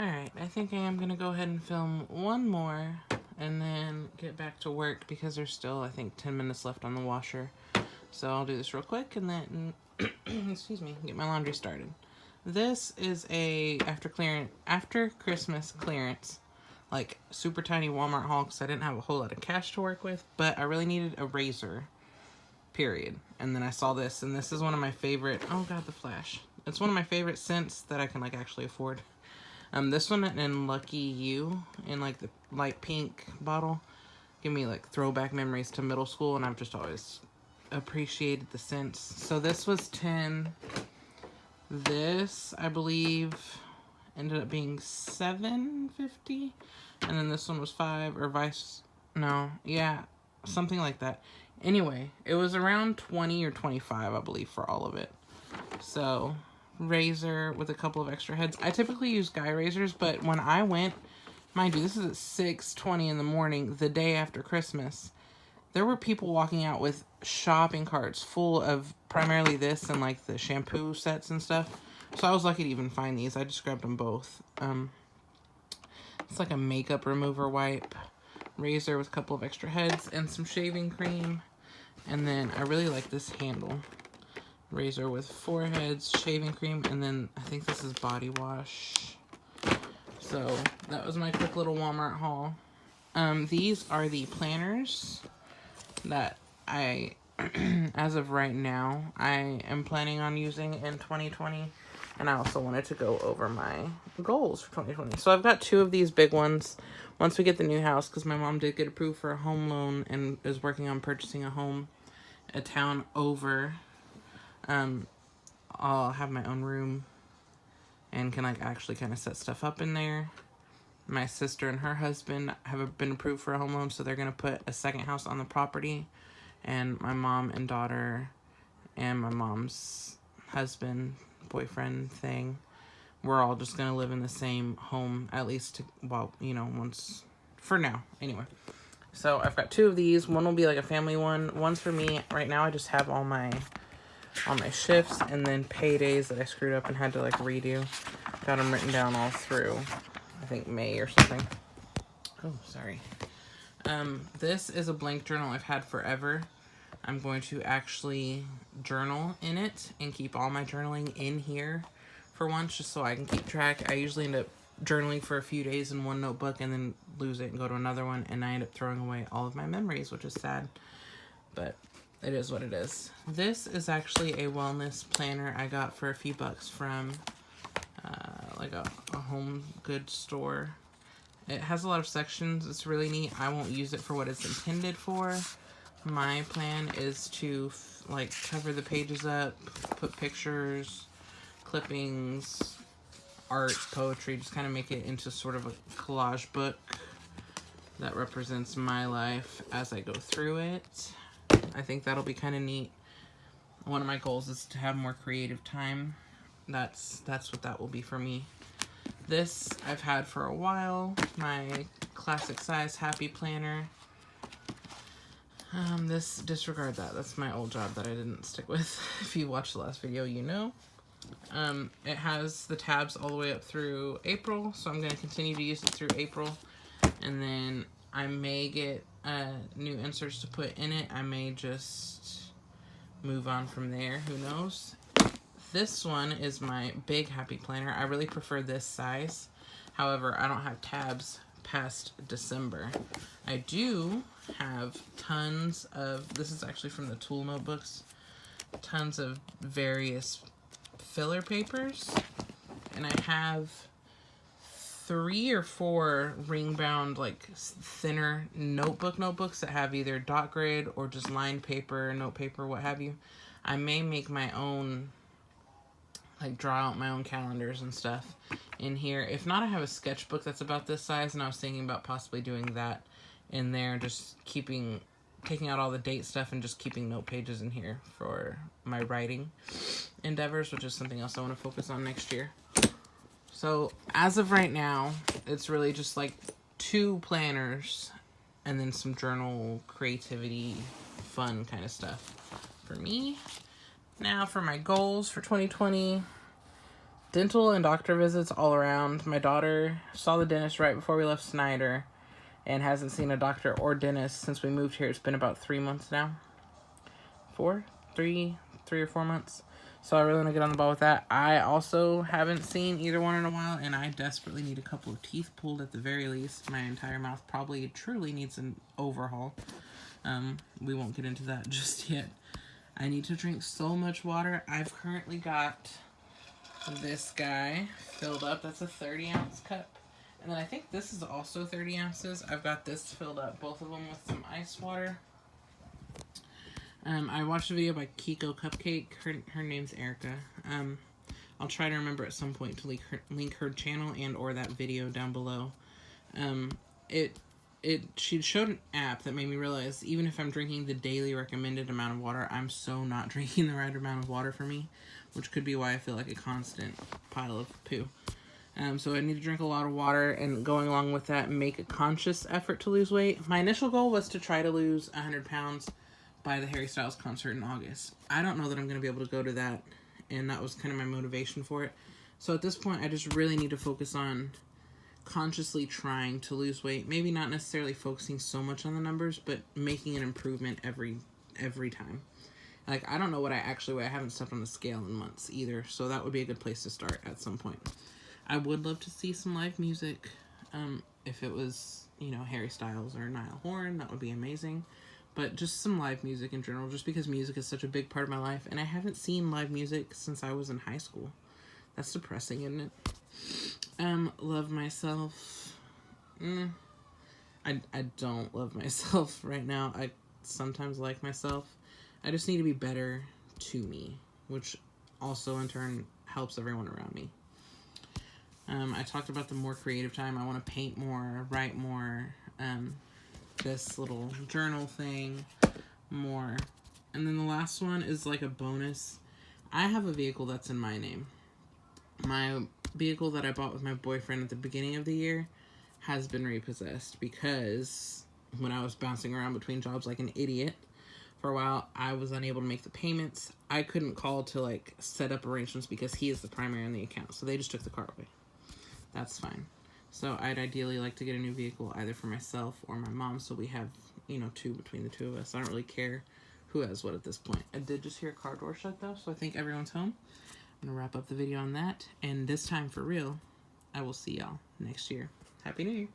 Alright, I think I am going to go ahead and film one more and then get back to work because there's still, I think, 10 minutes left on the washer. So I'll do this real quick and then, excuse me, get my laundry started. This is a after Christmas clearance, like super tiny Walmart haul because I didn't have a whole lot of cash to work with, but I really needed a razor, period. And then I saw this, and this is one of my favorite, oh god, the flash. It's one of my favorite scents that I can like actually afford. This one in Lucky You, in like the light pink bottle, give me like throwback memories to middle school, and I've just always appreciated the scents. So this was 10. This, I believe, ended up being $7.50, and then this one was 5, or something like that. Anyway, it was around 20 or 25, I believe, for all of it. So, razor with a couple of extra heads. I typically use guy razors, but when I went, mind you, this is at 6:20 in the morning, the day after Christmas. There were people walking out with shopping carts full of primarily this and like the shampoo sets and stuff. So I was lucky to even find these. I just grabbed them both. It's like a makeup remover wipe, razor with a couple of extra heads, and some shaving cream. And then I really like this handle. Razor with 4 heads, shaving cream, and then I think this is body wash. So that was my quick little Walmart haul. These are the planners that I, as of right now, I am planning on using in 2020. And I also wanted to go over my goals for 2020. So I've got 2 of these big ones. Once we get the new house, because my mom did get approved for a home loan and is working on purchasing a home a town over, I'll have my own room and can like actually kind of set stuff up in there. My sister and her husband have been approved for a home loan, so they're going to put a second house on the property. And my mom and daughter and my mom's husband, boyfriend thing, we're all just going to live in the same home, at least, once, for now, anyway. So I've got 2 of these. One will be like a family one. One's for me. Right now I just have all my shifts and then paydays that I screwed up and had to like redo. Got them written down all through, I think, May or something. Oh, sorry. This is a blank journal I've had forever. I'm going to actually journal in it and keep all my journaling in here for once, just so I can keep track. I usually end up journaling for a few days in one notebook and then lose it and go to another one, and I end up throwing away all of my memories, which is sad, but it is what it is. This is actually a wellness planner I got for a few bucks from like a home goods store. It has a lot of sections. It's really neat. I won't use it for what it's intended for. My plan is to like cover the pages up, put pictures, clippings, art, poetry, just kind of make it into sort of a collage book that represents my life as I go through it. I think that'll be kind of neat. One of my goals is to have more creative time. That's what that will be for me. This I've had for a while, my classic size happy planner. Disregard that. That's my old job that I didn't stick with. If you watched the last video, you know. It has the tabs all the way up through April, so I'm going to continue to use it through April. And then I may get new inserts to put in it. I may just move on from there. Who knows? This one is my big happy planner. I really prefer this size. However, I don't have tabs past December. I do have tons of, this is actually from the Tool Notebooks, tons of various filler papers. And I have 3 or 4 ring-bound, like, thinner notebooks that have either dot grid or just lined paper, note paper, what have you. I may make my own, like, draw out my own calendars and stuff in here. If not, I have a sketchbook that's about this size, and I was thinking about possibly doing that in there, just taking out all the date stuff and just keeping note pages in here for my writing endeavors, which is something else I want to focus on next year. So as of right now, it's really just like 2 planners and then some journal creativity, fun kind of stuff for me. Now for my goals for 2020, dental and doctor visits all around. My daughter saw the dentist right before we left Snyder and hasn't seen a doctor or dentist since we moved here. It's been about 3 months now. 3 or 4 months. So I really want to get on the ball with that. I also haven't seen either one in a while, and I desperately need a couple of teeth pulled at the very least. My entire mouth probably truly needs an overhaul. We won't get into that just yet. I need to drink so much water. I've currently got this guy filled up. That's a 30-ounce cup. And then I think this is also 30 ounces. I've got this filled up, both of them with some ice water. I watched a video by Kiko Cupcake. Her name's Erica. I'll try to remember at some point to link her channel and or that video down below. She showed an app that made me realize even if I'm drinking the daily recommended amount of water, I'm so not drinking the right amount of water for me, which could be why I feel like a constant pile of poo. So I need to drink a lot of water, and going along with that, make a conscious effort to lose weight. My initial goal was to try to lose 100 pounds by the Harry Styles concert in August. I don't know that I'm going to be able to go to that, and that was kind of my motivation for it. So at this point, I just really need to focus on consciously trying to lose weight. Maybe not necessarily focusing so much on the numbers, but making an improvement every time. Like, I don't know what I actually weigh. I haven't stepped on the scale in months either, so that would be a good place to start at some point. I would love to see some live music. If it was, Harry Styles or Niall Horan, that would be amazing. But just some live music in general, just because music is such a big part of my life. And I haven't seen live music since I was in high school. That's depressing, isn't it? Love myself. I don't love myself right now. I sometimes like myself. I just need to be better to me, which also in turn helps everyone around me. I talked about the more creative time. I want to paint more, write more, this little journal thing more. And then the last one is like a bonus. I have a vehicle that's in my name. My vehicle that I bought with my boyfriend at the beginning of the year has been repossessed because when I was bouncing around between jobs like an idiot for a while, I was unable to make the payments. I couldn't call to set up arrangements because he is the primary on the account. So they just took the car away. That's fine. So I'd ideally like to get a new vehicle either for myself or my mom, so we have, two between the two of us. I don't really care who has what at this point. I did just hear a car door shut though, so I think everyone's home. I'm going to wrap up the video on that, and this time for real, I will see y'all next year. Happy New Year!